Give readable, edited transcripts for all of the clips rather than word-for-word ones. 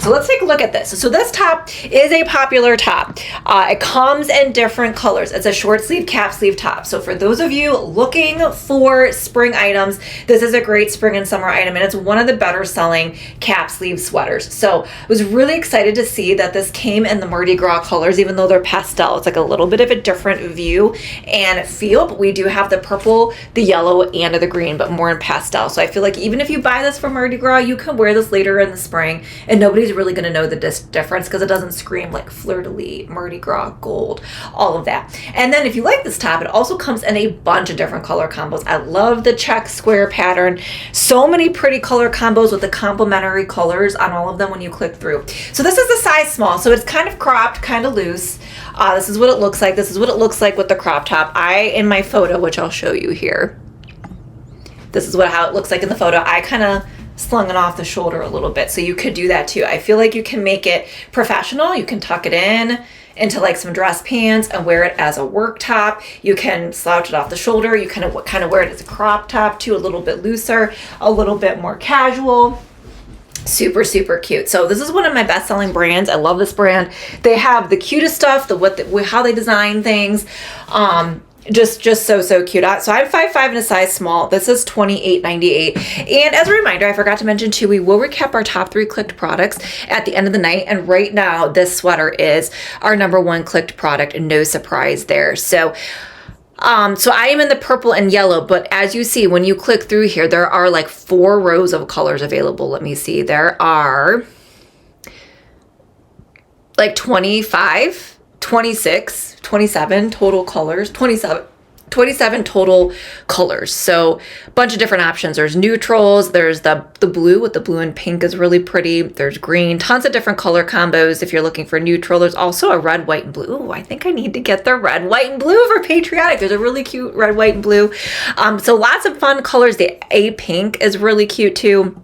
so let's take a look at this. So this top is a popular top. It comes in different colors. It's a short sleeve, cap sleeve top. So for those of you looking for spring items, this is a great spring and summer item, and it's one of the better selling cap sleeve sweaters. So I was really excited to see that this came in the Mardi Gras colors, even though they're pastel. It's like a little bit of a different view and feel, but we do have the purple, the yellow, and the green, but more in pastel. So I feel like even if you buy this for Mardi Gras, you can wear this later in the spring and nobody's really going to know the difference because it doesn't scream like fleur-de-lis, Mardi Gras, gold, all of that. And then if you like this top, it also comes in a bunch of different color combos. I love the check square pattern. So many pretty color combos with the complementary colors on all of them when you click through. So this is a size small, so it's kind of cropped, kind of loose. This is what it looks like. This is what it looks like with the crop top. In my photo, which I'll show you here, this is how it looks like in the photo. I kind of slung it off the shoulder a little bit, so you could do that too. I feel like you can make it professional. You can tuck it in into like some dress pants and wear it as a work top. You can slouch it off the shoulder. You kind of wear it as a crop top too, a little bit looser, a little bit more casual. Super, super cute. So this is one of my best-selling brands. I love this brand. They have the cutest stuff, how they design things. Just so cute. So I'm 5'5" in a size small. This is $28.98. And as a reminder, I forgot to mention too, we will recap our top 3 clicked products at the end of the night. And right now, this sweater is our #1 clicked product, and no surprise there. So I am in the purple and yellow, but as you see, when you click through here, there are like 4 rows of colors available. Let me see. There are like 25, 26, 27 total colors, 27 total colors. So a bunch of different options. There's neutrals, there's the blue with the blue and pink is really pretty. There's green, tons of different color combos if you're looking for neutral. There's also a red, white, and blue. Ooh, I think I need to get the red, white, and blue for patriotic. There's a really cute red, white, and blue. So lots of fun colors. The A pink is really cute too.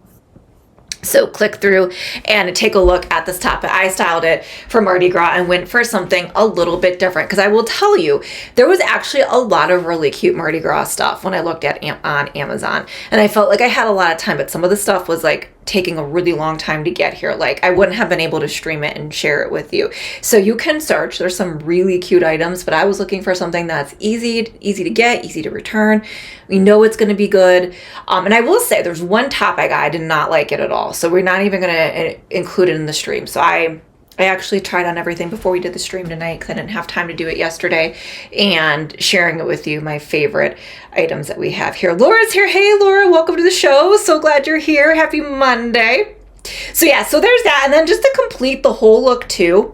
So click through and take a look at this top. I styled it for Mardi Gras and went for something a little bit different, because I will tell you, there was actually a lot of really cute Mardi Gras stuff when I looked at on Amazon, and I felt like I had a lot of time, but some of the stuff was like taking a really long time to get here. Like I wouldn't have been able to stream it and share it with you. So you can search. There's some really cute items, but I was looking for something that's easy to get, easy to return. We know it's going to be good. And I will say there's one top I got, I did not like it at all. So we're not even going to include it in the stream. So I actually tried on everything before we did the stream tonight because I didn't have time to do it yesterday, and sharing it with you, my favorite items that we have here. Laura's here. Hey, Laura, welcome to the show. So glad you're here. Happy Monday. So yeah, so there's that. And then just to complete the whole look too,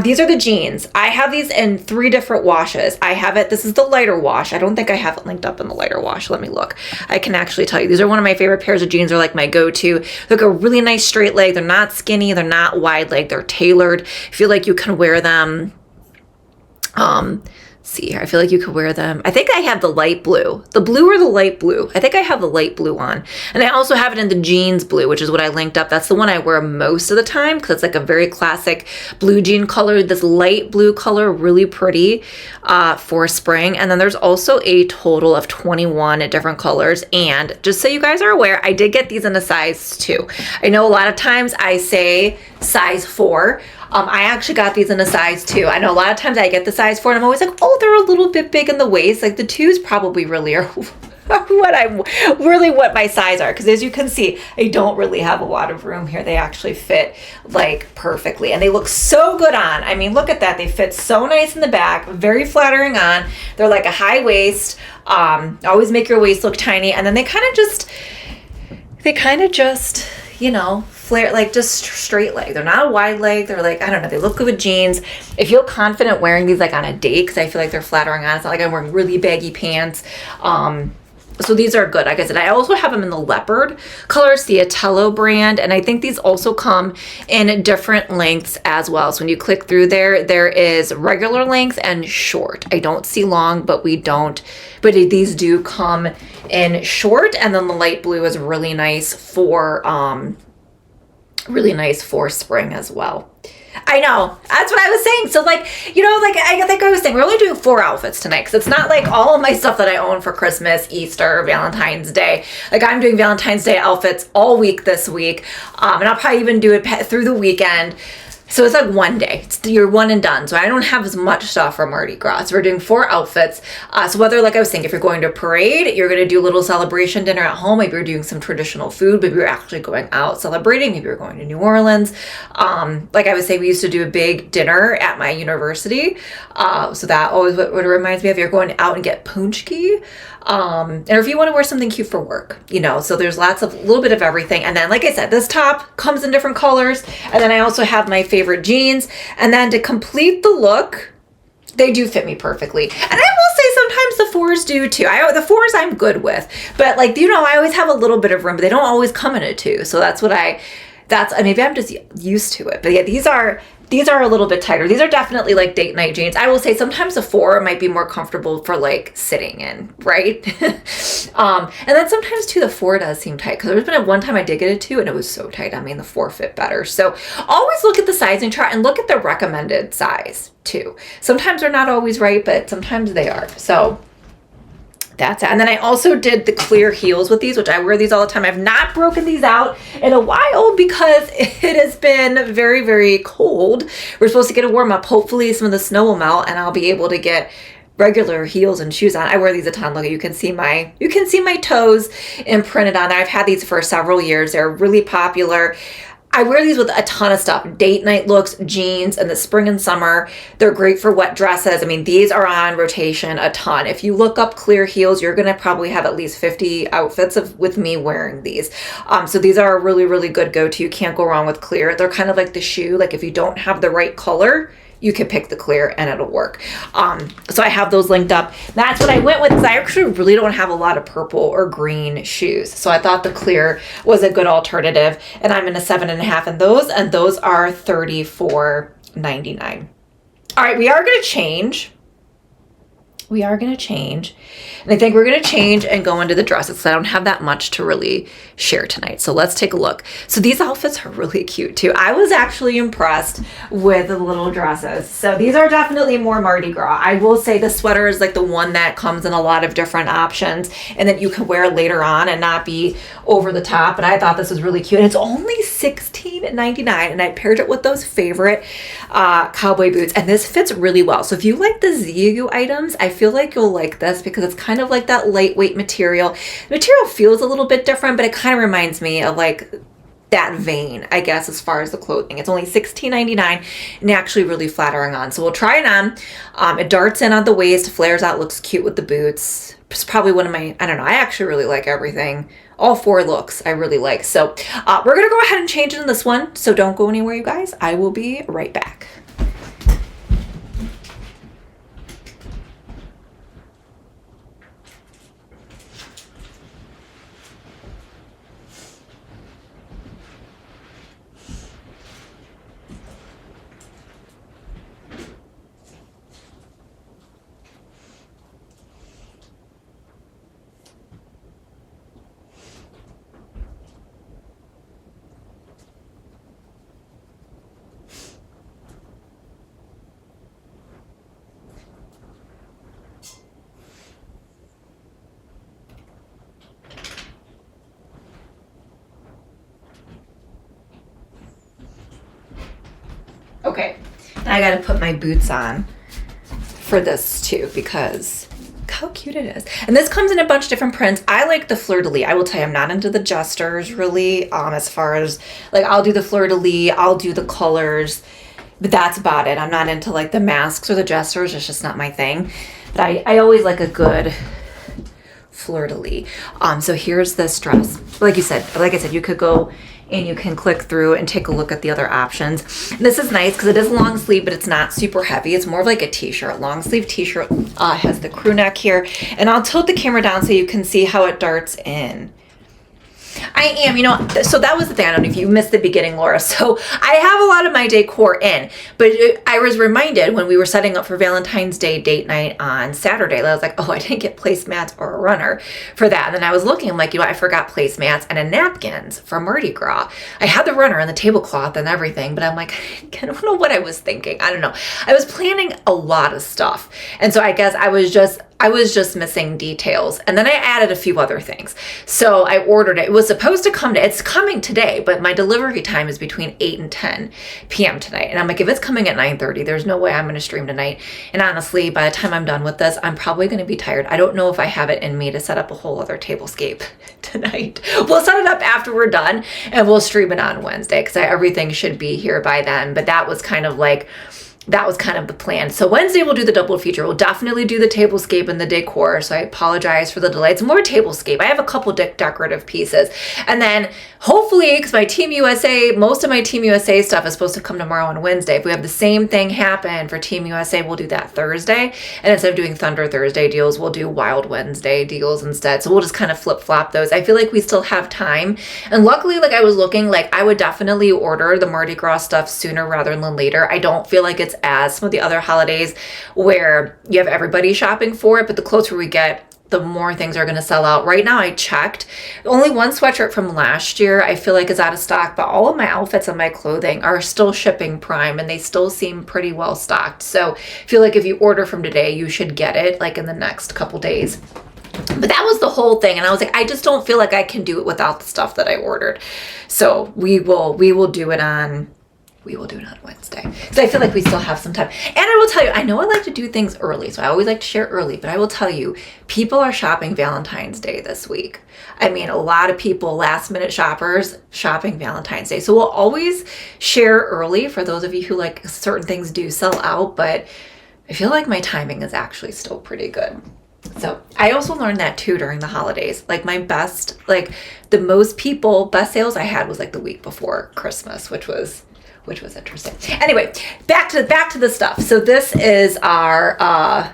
these are the jeans. I have these in 3 different washes. This is the lighter wash. I don't think I have it linked up in the lighter wash. Let me look. I can actually tell you. These are one of my favorite pairs of jeans. They're like my go-to. They're like a really nice straight leg. They're not skinny. They're not wide leg. They're tailored. I feel like you can wear them. See here, I feel like you could wear them. I think I have the light blue, the blue or the light blue. I think I have the light blue on. And I also have it in the jeans blue, which is what I linked up. That's the one I wear most of the time because it's like a very classic blue jean color. This light blue color, really pretty for spring. And then there's also a total of 21 different colors. And just so you guys are aware, I did get these in a size 2. I know a lot of times I say size 4. I actually got these in a size 2. I know a lot of times I get the size 4 and I'm always like, oh, they're a little bit big in the waist. Like the 2s probably really are what my size are. Because as you can see, I don't really have a lot of room here. They actually fit like perfectly and they look so good on. I mean, look at that. They fit so nice in the back, very flattering on. They're like a high waist, always make your waist look tiny. And then they kind of just, you know, flare, like just straight leg. They're not a wide leg. They're like, I don't know, they look good with jeans. I feel confident wearing these like on a date because I feel like they're flattering on. It's not like I'm wearing really baggy pants. So these are good. Like I said, I also have them in the leopard colors, the Atello brand. And I think these also come in different lengths as well. So when you click through there is regular length and short. I don't see long, but these do come in short. And then the light blue is really nice for Really nice for spring as well. I know. That's what I was saying. So like, you know, like I think I was saying, we're only doing 4 outfits tonight because it's not like all of my stuff that I own for Christmas, Easter, Valentine's Day. Like I'm doing Valentine's Day outfits all week this week. And I'll probably even do it through the weekend. So it's like one day. You're one and done. So I don't have as much stuff for Mardi Gras. So we're doing 4 outfits. So whether, like I was saying, if you're going to a parade, you're going to do a little celebration dinner at home. Maybe you're doing some traditional food. Maybe you're actually going out celebrating. Maybe you're going to New Orleans. Like I would say, we used to do a big dinner at my university. So that always what it reminds me of. You're going out and get punchki. And if you want to wear something cute for work, you know, so there's lots of little bit of everything. And then, like I said, this top comes in different colors. And then I also have my favorite jeans. And then to complete the look, they do fit me perfectly. And I will say sometimes the 4s do too. The 4s I'm good with, but like, you know, I always have a little bit of room, but they don't always come in a 2. So that's what maybe I'm just used to it. But yeah, these are a little bit tighter. These are definitely like date night jeans. I will say sometimes a 4 might be more comfortable for like sitting in, right? And then sometimes too, the 4 does seem tight because there's been one time I did get a 2 and it was so tight. I mean, the 4 fit better. So always look at the sizing chart and look at the recommended size too. Sometimes they're not always right, but sometimes they are. So that's it. And then I also did the clear heels with these, which I wear these all the time. I've not broken these out in a while because it has been very, very cold. We're supposed to get a warm up. Hopefully some of the snow will melt and I'll be able to get regular heels and shoes on. I wear these a ton. Look, you can see my toes imprinted on there. I've had these for several years. They're really popular. I wear these with a ton of stuff, date night looks, jeans, in the spring and summer. They're great for wet dresses. I mean, these are on rotation a ton. If you look up clear heels, you're going to probably have at least 50 outfits with me wearing these. So these are a really, really good go-to. You can't go wrong with clear. They're kind of like the shoe. Like if you don't have the right color, you can pick the clear and it'll work. So I have those linked up. That's what I went with because I actually really don't have a lot of purple or green shoes. So I thought the clear was a good alternative. And I'm in a 7.5 in those, and those are $34.99. All right, we are going to change. And I think we're going to change and go into the dresses because I don't have that much to really share tonight. So let's take a look. So these outfits are really cute too. I was actually impressed with the little dresses. So these are definitely more Mardi Gras. I will say the sweater is like the one that comes in a lot of different options and that you can wear later on and not be over the top. But I thought this was really cute. And it's only $16.99 and I paired it with those favorite cowboy boots. And this fits really well. So if you like the ZU items, I feel like you'll like this because it's kind of like that lightweight material. The material feels a little bit different, but it kind of reminds me of like that vein, I guess, as far as the clothing. It's only $16.99 and actually really flattering on. So we'll try it on. It darts in on the waist, flares out, looks cute with the boots. It's probably one of my, I don't know, I actually really like everything. All 4 looks I really like. So we're going to go ahead and change into this one. So don't go anywhere, you guys. I will be right back. Okay, I got to put my boots on for this too because how cute it is. And this comes in a bunch of different prints. I like the fleur-de-lis. I will tell you, I'm not into the jesters really, as far as like I'll do the fleur-de-lis, I'll do the colors, but that's about it. I'm not into like the masks or the jesters. It's just not my thing. But I always like a good fleur-de-lis. So here's this dress. Like I said, you could go and you can click through and take a look at the other options. This is nice because it is long sleeve, but it's not super heavy. It's more of like a t-shirt. Long sleeve t-shirt has the crew neck here. And I'll tilt the camera down so you can see how it darts in. I am, you know, so that was the thing. I don't know if you missed the beginning, Laura. So I have a lot of my decor in, but I was reminded when we were setting up for Valentine's Day date night on Saturday, that I was like, oh, I didn't get placemats or a runner for that. And then I was looking, I'm like, you know, I forgot placemats and a napkins for Mardi Gras. I had the runner and the tablecloth and everything, but I'm like, I don't know what I was thinking. I don't know. I was planning a lot of stuff. And so I guess I was just missing details. And then I added a few other things. So I ordered it. It was supposed to come, it's coming today, but my delivery time is between 8 and 10 p.m. tonight. And I'm like, if it's coming at 9:30, there's no way I'm going to stream tonight. And honestly, by the time I'm done with this, I'm probably going to be tired. I don't know if I have it in me to set up a whole other tablescape tonight. We'll set it up after we're done and we'll stream it on Wednesday because everything should be here by then. But that was kind of the plan. So Wednesday we'll do the double feature. We'll definitely do the tablescape and the decor. So I apologize for the delay. It's more tablescape. I have a couple decorative pieces. And then hopefully, because my Team USA, most of my Team USA stuff is supposed to come tomorrow on Wednesday. If we have the same thing happen for Team USA, we'll do that Thursday. And instead of doing Thunder Thursday deals, we'll do Wild Wednesday deals instead. So we'll just kind of flip flop those. I feel like we still have time. And luckily, like I was looking, like I would definitely order the Mardi Gras stuff sooner rather than later. I don't feel like it's as some of the other holidays where you have everybody shopping for it, but the closer we get, the more things are going to sell out. Right now I checked, only one sweatshirt from last year I feel like is out of stock, but all of my outfits and my clothing are still shipping Prime and they still seem pretty well stocked. So I feel like if you order from today, you should get it like in the next couple days. But that was the whole thing. And I was like, I just don't feel like I can do it without the stuff that I ordered. So we will do it on Wednesday. So I feel like we still have some time. And I will tell you, I know I like to do things early, so I always like to share early, but I will tell you, people are shopping Valentine's Day this week. I mean, a lot of people, last minute shoppers, shopping Valentine's Day. So we'll always share early for those of you who like certain things do sell out, but I feel like my timing is actually still pretty good. So I also learned that too during the holidays. Like my best, like the most best sales I had was like the week before Christmas, which was interesting. Anyway, back to the stuff. So this is our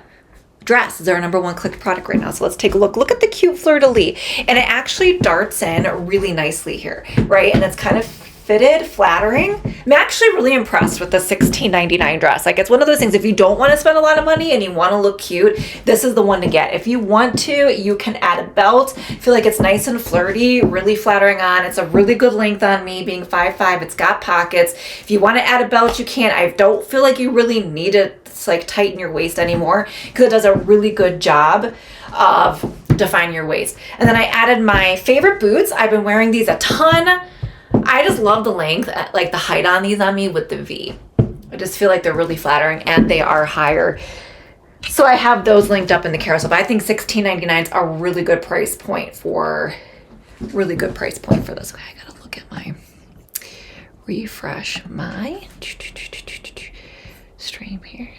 dress. This is our number one clicked product right now. So let's take a look. Look at the cute fleur-de-lis. And it actually darts in really nicely here, right? And it's kind of fitted, flattering. I'm actually really impressed with the $16.99 dress. Like it's one of those things, if you don't want to spend a lot of money and you want to look cute, this is the one to get. If you want to, you can add a belt. I feel like it's nice and flirty, really flattering on. It's a really good length on me, being 5'5". It's got pockets. If you want to add a belt, you can. I don't feel like you really need to like tighten your waist anymore because it does a really good job of defining your waist. And then I added my favorite boots. I've been wearing these a ton. I just love the length, like the height on these on me with the V. I just feel like they're really flattering and they are higher. So I have those linked up in the carousel, but I think $16.99 is a really good price point for this. Okay, I gotta look at my, refresh my stream here.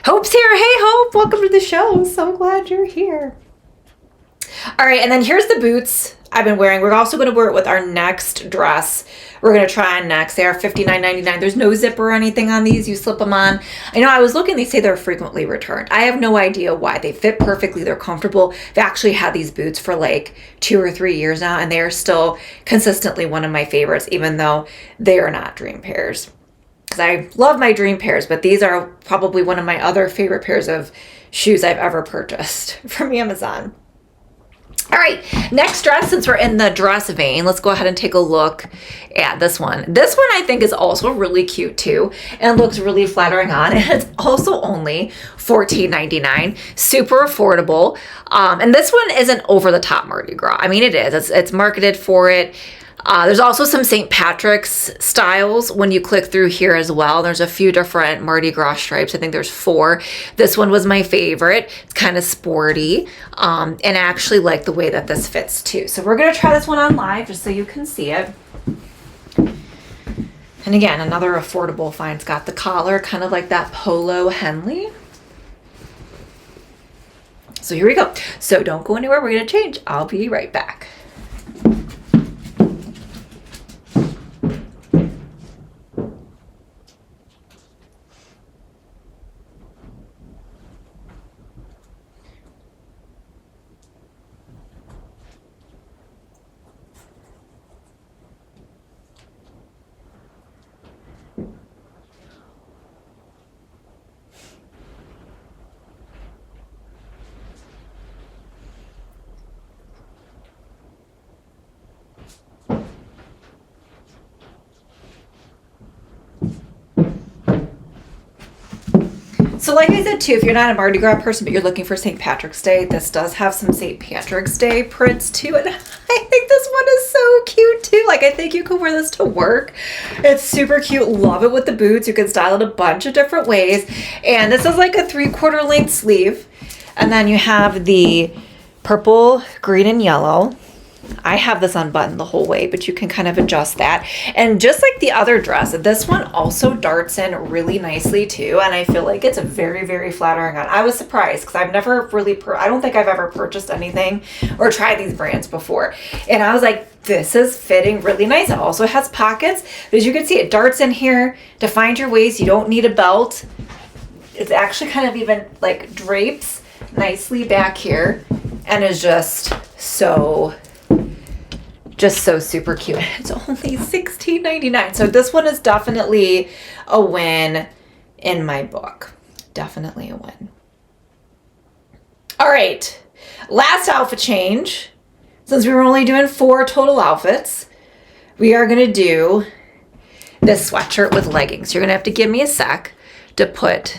Hope's here. Hey Hope, welcome to the show. So glad you're here. All right, and then here's the boots I've been wearing. We're also going to wear it with our next dress. We're going to try on next. They are $59.99. There's no zipper or anything on these. You slip them on. I know I was looking, they say they're frequently returned. I have no idea why. They fit perfectly. They're comfortable. I've actually had these boots for like 2 or 3 years now, and they are still consistently one of my favorites, even though they are not dream pairs. Because I love my dream pairs, but these are probably one of my other favorite pairs of shoes I've ever purchased from Amazon. All right, next dress, since we're in the dress vein, let's go ahead and take a look at this one. This one I think is also really cute too and looks really flattering on. And it's also only $14.99, super affordable. And this one isn't over the top Mardi Gras. I mean, it is. It's marketed for it. There's also some St. Patrick's styles when you click through here as well. There's a few different Mardi Gras stripes. I think there's 4. This one was my favorite. It's kind of sporty. And I actually like the way that this fits too. So we're going to try this one on live just so you can see it. And again, another affordable find. It's got the collar, kind of like that polo Henley. So here we go. So don't go anywhere. We're going to change. I'll be right back. So like I said too, if you're not a Mardi Gras person, but you're looking for St. Patrick's Day, this does have some St. Patrick's Day prints too. And I think this one is so cute too. Like I think you could wear this to work. It's super cute. Love it with the boots. You can style it a bunch of different ways. And this is like a 3/4 length sleeve. And then you have the purple, green, and yellow. I have this unbuttoned the whole way, but you can kind of adjust that. And just like the other dress, this one also darts in really nicely too. And I feel like it's very, very flattering on. I was surprised because I've never really, I don't think I've ever purchased anything or tried these brands before. And I was like, this is fitting really nice. It also has pockets, but as you can see, it darts in here to find your waist. You don't need a belt. It's actually kind of even like drapes nicely back here and is just so super cute. It's only $16.99. So this one is definitely a win in my book. Definitely a win. All right. Last outfit change. Since we were only doing 4 total outfits, we are going to do this sweatshirt with leggings. You're going to have to give me a sec to put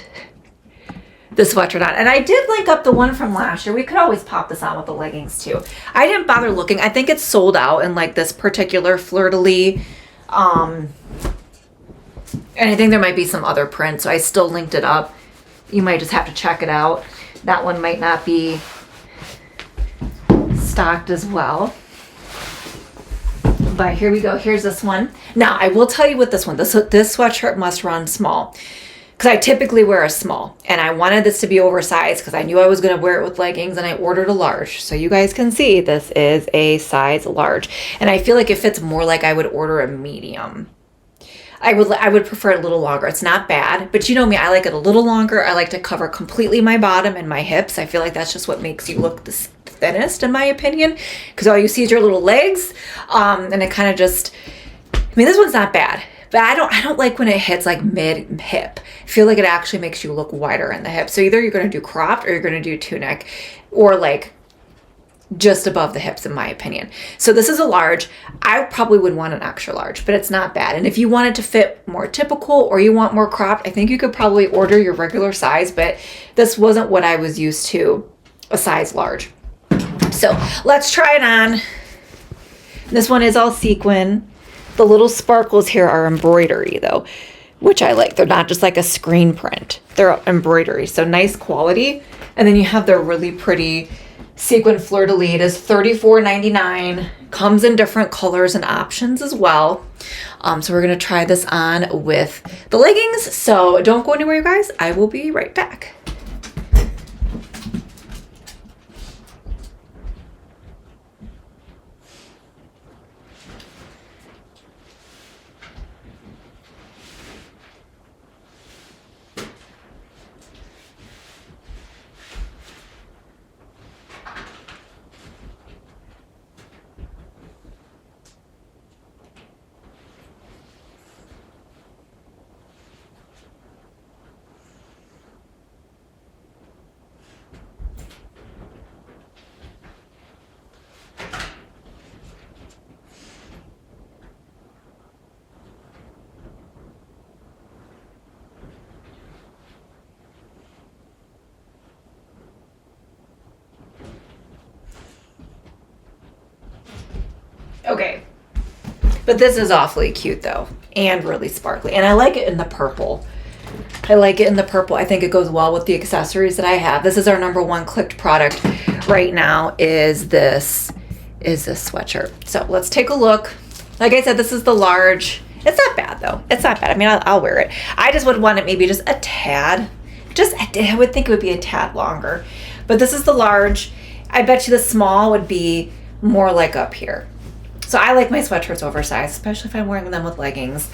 the sweatshirt on. And I did link up the one from last year. We could always pop this on with the leggings too. I didn't bother looking. I think it's sold out in like this particular fleur-de-lis. And I think there might be some other prints, so I still linked it up. You might just have to check it out. That one might not be stocked as well. But here we go. Here's this one. Now, I will tell you with this one, this sweatshirt must run small. Because I typically wear a small, and I wanted this to be oversized because I knew I was going to wear it with leggings, and I ordered a large. So you guys can see this is a size large, and I feel like it fits more like I would order a medium. I would prefer it a little longer. It's not bad, but you know me, I like it a little longer. I like to cover completely my bottom and my hips. I feel like that's just what makes you look the thinnest, in my opinion, because all you see is your little legs, and it kind of just, I mean, this one's not bad. But I don't like when it hits like mid hip. I feel like it actually makes you look wider in the hip. So either you're going to do cropped or you're going to do tunic, or like just above the hips, in my opinion. So this is a large. I probably would want an extra large, but it's not bad. And if you want it to fit more typical or you want more cropped, I think you could probably order your regular size, but this wasn't what I was used to, a size large. So let's try it on. This one is all sequin. The little sparkles here are embroidery though, which I like. They're not just like a screen print. They're embroidery, so nice quality. And then you have the really pretty sequin fleur-de-lis. It is $34.99. Comes in different colors and options as well. So we're gonna try this on with the leggings. So don't go anywhere, you guys. I will be right back. Okay, but this is awfully cute though, and really sparkly, and I like it in the purple. I like it in the purple. I think it goes well with the accessories that I have. This is our #1 clicked product right now, is this sweatshirt. So let's take a look. Like I said, this is the large. It's not bad though. It's not bad. I mean, I'll wear it. I just would want it maybe just a tad. I would think it would be a tad longer, but this is the large. I bet you the small would be more like up here. So I like my sweatshirts oversized, especially if I'm wearing them with leggings.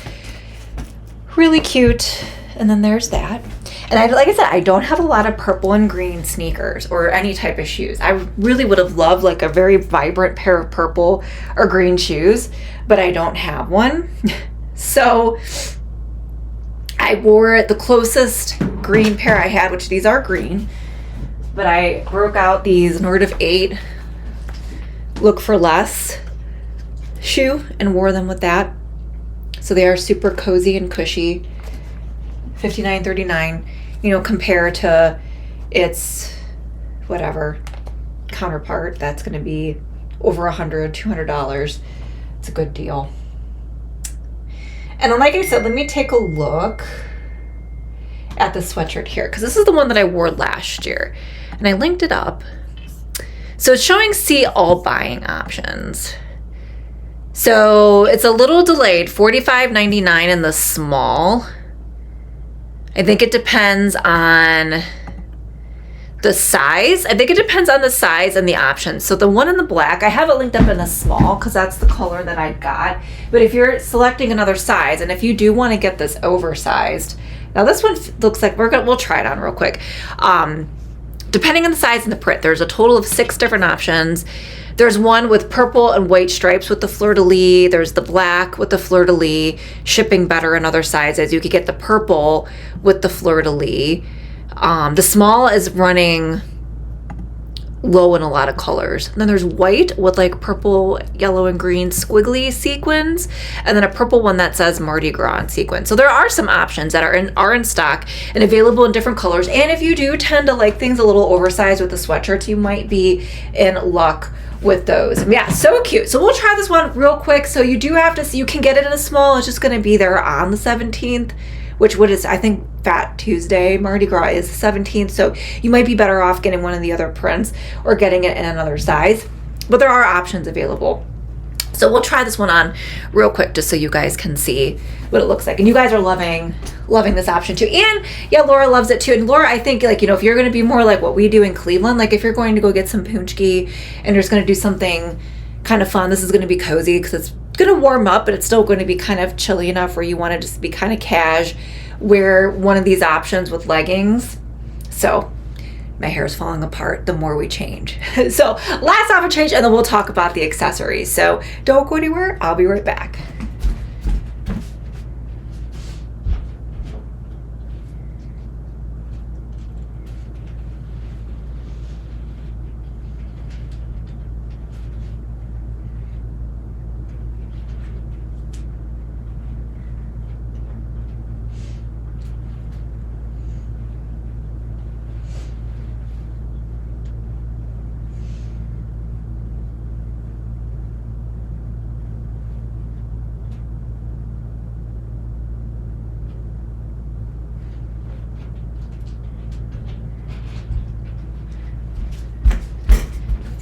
Really cute. And then there's that. And like I said, I don't have a lot of purple and green sneakers or any type of shoes. I really would have loved like a very vibrant pair of purple or green shoes, but I don't have one. So I wore the closest green pair I had, which these are green, but I broke out these Nordic 8 Look for Less shoe and wore them with that. So they are super cozy and cushy. $59.39. you know, compare to its whatever counterpart that's going to be over $100-$200. It's a good deal. And then, like I said, let me take a look at the sweatshirt here, because this is the one that I wore last year, and I linked it up. So it's showing see all buying options. So it's a little delayed, $45.99 in the small. I think it depends on the size. I think it depends on the size and the options. So the one in the black, I have it linked up in a small because that's the color that I got. But if you're selecting another size, and if you do want to get this oversized, now this one looks like we'll try it on real quick. Depending on the size and the print, there's a total of 6 different options. There's one with purple and white stripes with the fleur-de-lis. There's the black with the fleur-de-lis, shipping better in other sizes. You could get the purple with the fleur-de-lis. The small is running low in a lot of colors. And then there's white with like purple, yellow, and green squiggly sequins, and then a purple one that says Mardi Gras in sequins. So there are some options that are in stock and available in different colors. And if you do tend to like things a little oversized with the sweatshirts, you might be in luck with those. Yeah, so cute. So we'll try this one real quick. So you do have to see, you can get it in a small. It's just going to be there on the 17th, which is, I think, Fat Tuesday. Mardi Gras is the 17th, so you might be better off getting one of the other prints or getting it in another size. But there are options available. So we'll try this one on real quick just so you guys can see what it looks like. And you guys are loving this option too. And yeah, Laura loves it too. And Laura, I think, like, you know, if you're going to be more like what we do in Cleveland, like if you're going to go get some punchki and you're just going to do something kind of fun, this is going to be cozy because it's going to warm up, but it's still going to be kind of chilly enough where you want to just be kind of cash. Wear one of these options with leggings. So my hair is falling apart the more we change. So last outfit change, and then we'll talk about the accessories. So don't go anywhere. I'll be right back.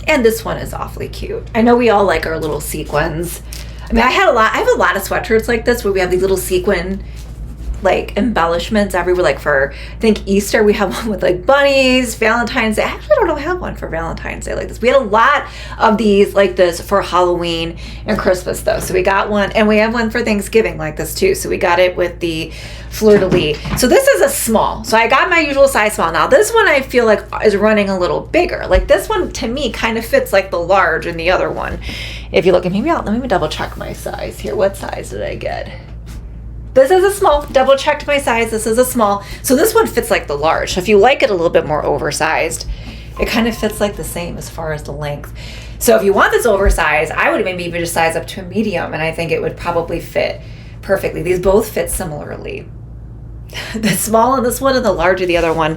And this one is awfully cute. I know we all like our little sequins. I mean, I have a lot of sweatshirts like this where we have these little sequin like embellishments everywhere. Like for, I think Easter, we have one with like bunnies. Valentine's Day, I actually don't have one for Valentine's Day like this. We had a lot of these like this for Halloween and Christmas though. So we got one, and we have one for Thanksgiving like this too. So we got it with the fleur-de-lis. So this is a small. So I got my usual size small. Now this one I feel like is running a little bigger. Like this one to me kind of fits like the large in the other one. If you look at let me double check my size here. What size did I get? This is a small. Double checked my size. This is a small. So this one fits like the large. So if you like it a little bit more oversized, it kind of fits like the same as far as the length. So if you want this oversized, I would maybe even just size up to a medium, and I think it would probably fit perfectly. These both fit similarly. The small and this one and the larger, the other one,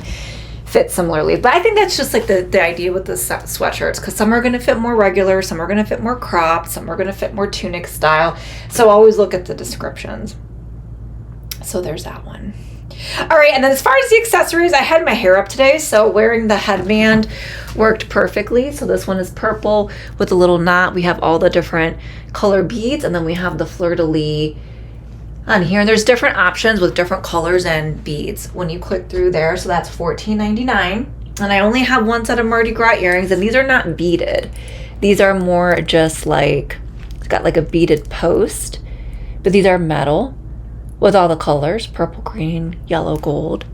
fit similarly. But I think that's just like the idea with the sweatshirts, because some are going to fit more regular, some are going to fit more cropped, some are going to fit more tunic style. So always look at the descriptions. So there's that one. All right, and then as far as the accessories, I had my hair up today, so wearing the headband worked perfectly. So this one is purple with a little knot. We have all the different color beads, and then we have the fleur-de-lis on here. And there's different options with different colors and beads when you click through there. So that's $14.99. And I only have one set of Mardi Gras earrings, and these are not beaded. These are more just like, it's got like a beaded post, but these are metal with all the colors, purple, green, yellow, gold.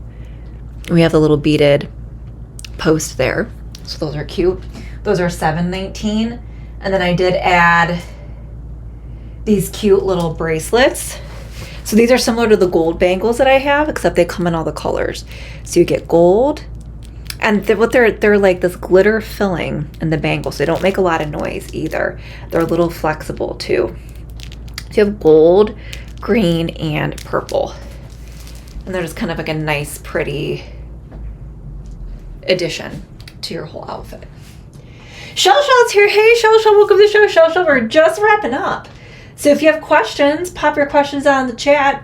We have the little beaded post there. So those are cute. Those are $7.19. And then I did add these cute little bracelets. So these are similar to the gold bangles that I have, except they come in all the colors. So you get gold, and they're like this glitter filling in the bangles. So they don't make a lot of noise either. They're a little flexible too. So you have gold, green, and purple. And they're just kind of like a nice, pretty addition to your whole outfit. Shell Shell's here. Hey, Shell Shell, welcome to the show. Shell Shell, we're just wrapping up. So if you have questions, pop your questions on the chat.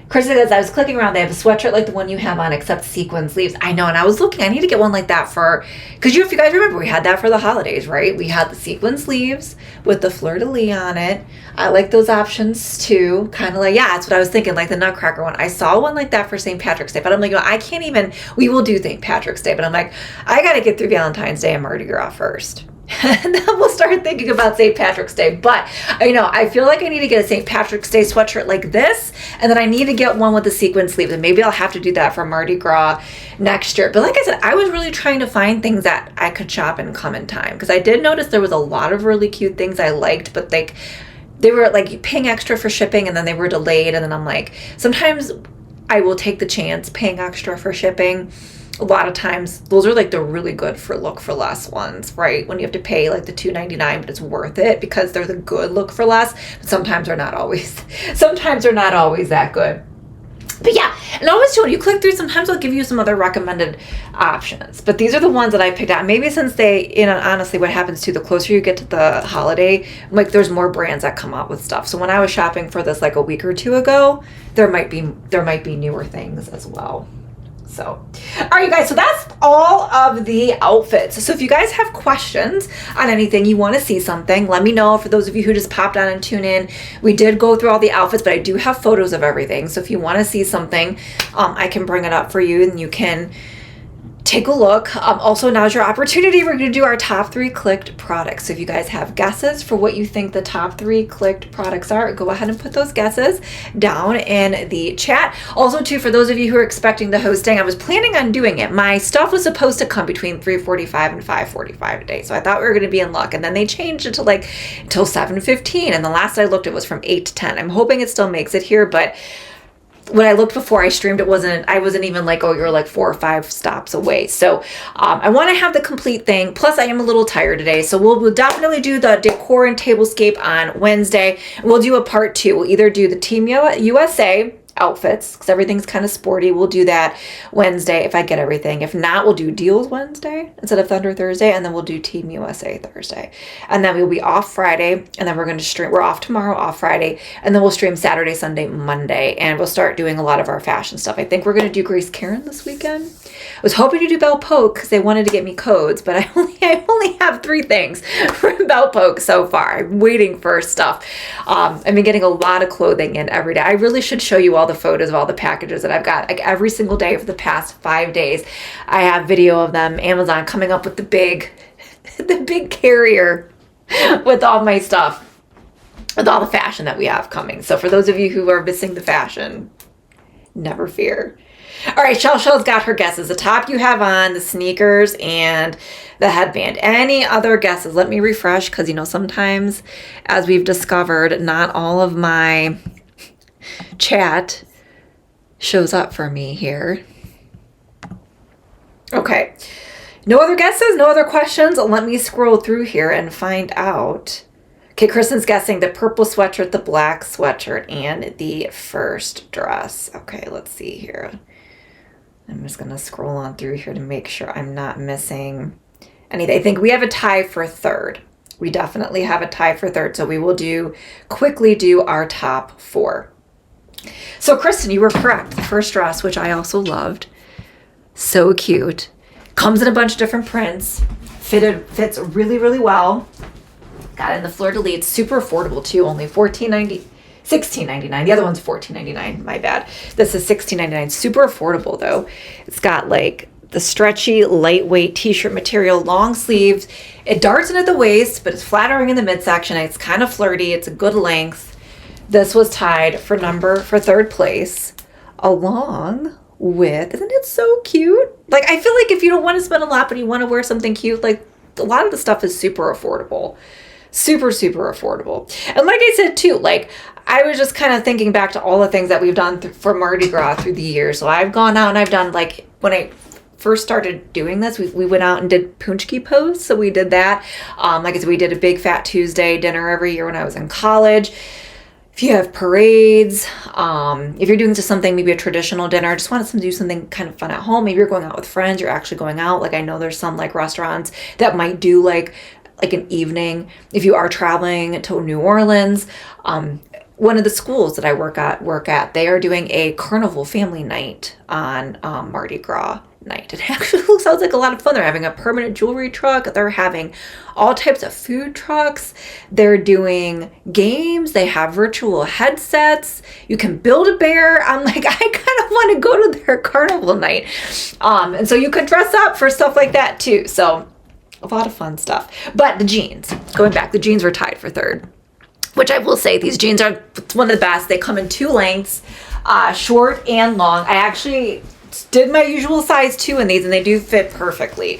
Chris says, I was clicking around. They have a sweatshirt like the one you have on, except sequin sleeves. I know, and I was looking. I need to get one like that for, because if you guys remember, we had that for the holidays, right? We had the sequin sleeves with the fleur-de-lis on it. I like those options too. Kind of like, yeah, that's what I was thinking, like the Nutcracker one. I saw one like that for St. Patrick's Day, but I'm like, I can't even, we will do St. Patrick's Day, but I'm like, I got to get through Valentine's Day and Mardi Gras first. And then we'll start thinking about St. Patrick's Day. But I feel like I need to get a St. Patrick's Day sweatshirt like this, and then I need to get one with the sequin sleeves, and maybe I'll have to do that for Mardi Gras next year. But like I said, I was really trying to find things that I could shop and come in time, because I did notice there was a lot of really cute things I liked, but they were like paying extra for shipping, and then they were delayed, and then I'm like, sometimes I will take the chance paying extra for shipping. A lot of times those are like the really good for look for less ones, right? When you have to pay like the $2.99, but it's worth it because they're the good look for less. But sometimes they're not always that good. But yeah, and always too, when you click through, sometimes I'll give you some other recommended options. But these are the ones that I picked out. Maybe since honestly, what happens too, the closer you get to the holiday, like there's more brands that come out with stuff. So when I was shopping for this like a week or two ago, there might be newer things as well. So, all right, you guys, so that's all of the outfits. So if you guys have questions on anything, you want to see something, let me know. For those of you who just popped on and tune in, we did go through all the outfits, but I do have photos of everything. So if you want to see something, I can bring it up for you and you can take a look. Also, now's your opportunity. We're going to do our top 3 clicked products. So if you guys have guesses for what you think the top 3 clicked products are, go ahead and put those guesses down in the chat. Also, too, for those of you who are expecting the hosting, I was planning on doing it. My stuff was supposed to come between 3:45 and 5:45 today. So I thought we were going to be in luck. And then they changed it to like till 7:15. And the last I looked, it was from 8 to 10. I'm hoping it still makes it here, but when I looked before I streamed, I wasn't even like, oh, you're like 4 or 5 stops away. So I want to have the complete thing. Plus, I am a little tired today. So we'll definitely do the decor and tablescape on Wednesday. We'll do a part 2. We'll either do the Team USA outfits, because everything's kind of sporty. We'll do that Wednesday if I get everything. If not, we'll do Deals Wednesday instead of Thunder Thursday, and then we'll do Team USA Thursday. And then we'll be off Friday, and then we're going to stream. We're off tomorrow, off Friday, and then we'll stream Saturday, Sunday, Monday, and we'll start doing a lot of our fashion stuff. I think we're going to do Grace Karen this weekend. I was hoping to do Belle Polk because they wanted to get me codes, but I only have 3 things from Belle Polk so far. I'm waiting for stuff. I've been getting a lot of clothing in every day. I really should show you all the photos of all the packages that I've got. Like every single day for the past 5 days, I have video of them. Amazon coming up with the big carrier with all my stuff, with all the fashion that we have coming. So for those of you who are missing the fashion, never fear. All right, Shell's got her guesses. The top you have on, the sneakers, and the headband. Any other guesses? Let me refresh, because, sometimes, as we've discovered, not all of my chat shows up for me here. Okay. No other guesses? No other questions? Let me scroll through here and find out. Okay, Kristen's guessing the purple sweatshirt, the black sweatshirt, and the first dress. Okay, let's see here. I'm just going to scroll on through here to make sure I'm not missing anything. I think we have a tie for third. We definitely have a tie for third. So we will quickly do our top 4. So Kristen, you were correct. The first dress, which I also loved. So cute. Comes in a bunch of different prints. Fits really, really well. Got it in the fleur-de-lis. It's super affordable too. Only $16.99. The other one's $14.99. My bad. This is $16.99. Super affordable though. It's got like the stretchy, lightweight t-shirt material, long sleeves. It darts in at the waist, but it's flattering in the midsection. It's kind of flirty. It's a good length. This was tied for third place, along with, isn't it so cute? Like, I feel like if you don't want to spend a lot, but you want to wear something cute, like a lot of the stuff is super affordable. Super, super affordable. And like I said too, like I was just kind of thinking back to all the things that we've done for Mardi Gras through the years. So I've gone out and I've done, like, when I first started doing this, we went out and did Punchki posts. So we did that. Like I said, we did a big Fat Tuesday dinner every year when I was in college. if you have parades, if you're doing just something, maybe a traditional dinner, just wanted to do something kind of fun at home. Maybe you're going out with friends, you're actually going out. Like I know there's some like restaurants that might do like an evening. If you are traveling to New Orleans, one of the schools that I work at, they are doing a carnival family night on Mardi Gras night. It actually sounds like a lot of fun. They're having a permanent jewelry truck. They're having all types of food trucks. They're doing games. They have virtual headsets. You can build a bear. I'm like, I kind of want to go to their carnival night. And so you could dress up for stuff like that too. So a lot of fun stuff. But the jeans, going back, the jeans were tied for third, which I will say these jeans are one of the best. They come in 2 lengths, short and long. I actually did my usual size 2 in these, and they do fit perfectly.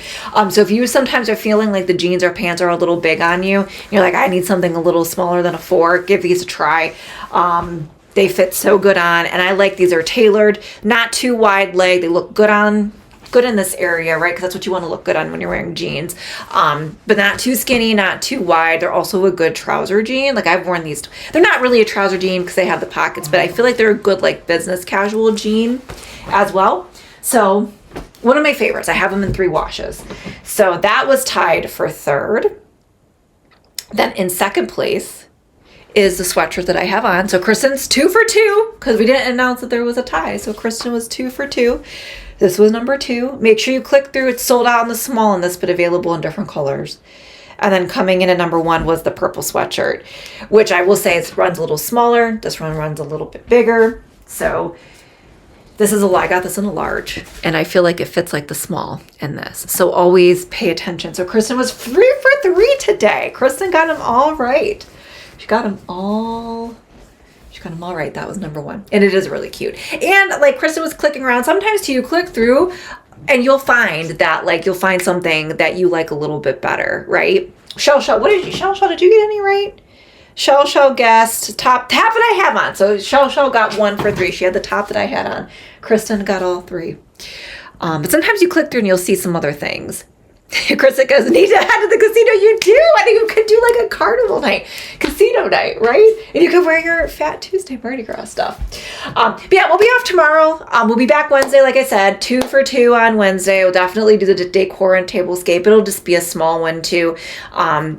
So if you sometimes are feeling like the jeans or pants are a little big on you, you're like, I need something a little smaller than a 4, give these a try. They fit so good on, and I like these are tailored, not too wide leg. They look good in this area, right? Because that's what you want to look good on when you're wearing jeans. But not too skinny, not too wide. They're also a good trouser jean. Like I've worn these. They're not really a trouser jean because they have the pockets, but I feel like they're a good like business casual jean as well. So one of my favorites. I have them in 3 washes. So that was tied for third. Then in second place is the sweatshirt that I have on. So Kristen's 2 for 2 because we didn't announce that there was a tie. So Kristen was 2 for 2. This was number 2. Make sure you click through. It's sold out in the small in this, but available in different colors. And then coming in at number 1 was the purple sweatshirt, which I will say runs a little smaller. This one runs a little bit bigger. So this is I got this in a large, and I feel like it fits like the small in this. So always pay attention. So Kristen was 3 for 3 today. Kristen got them all right. She got them all right. That was number 1. And it is really cute. And like Kristen was clicking around. Sometimes too, you click through and you'll find that like you'll find something that you like a little bit better, right? Shell, did you get any right? Shell guessed top that I have on. So Shell got 1 for 3. She had the top that I had on. Kristen got all 3. But sometimes you click through and you'll see some other things. Kristen goes, need to head to the casino. You do. I think you could do like a carnival night, casino night, right? And you could wear your Fat Tuesday Mardi Gras stuff. But yeah, we'll be off tomorrow. We'll be back Wednesday, like I said, 2 for 2 on Wednesday. We'll definitely do the decor and tablescape. It'll just be a small one too.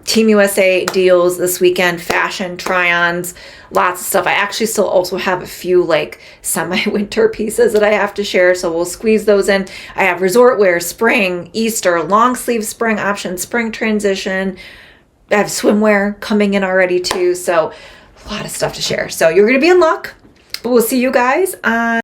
Team USA deals this weekend, fashion try-ons, lots of stuff. I actually still also have a few like semi-winter pieces that I have to share, so we'll squeeze those in. I have resort wear, spring, Easter, long sleeve spring option, spring transition. I have swimwear coming in already too, so a lot of stuff to share. So you're going to be in luck, but we'll see you guys on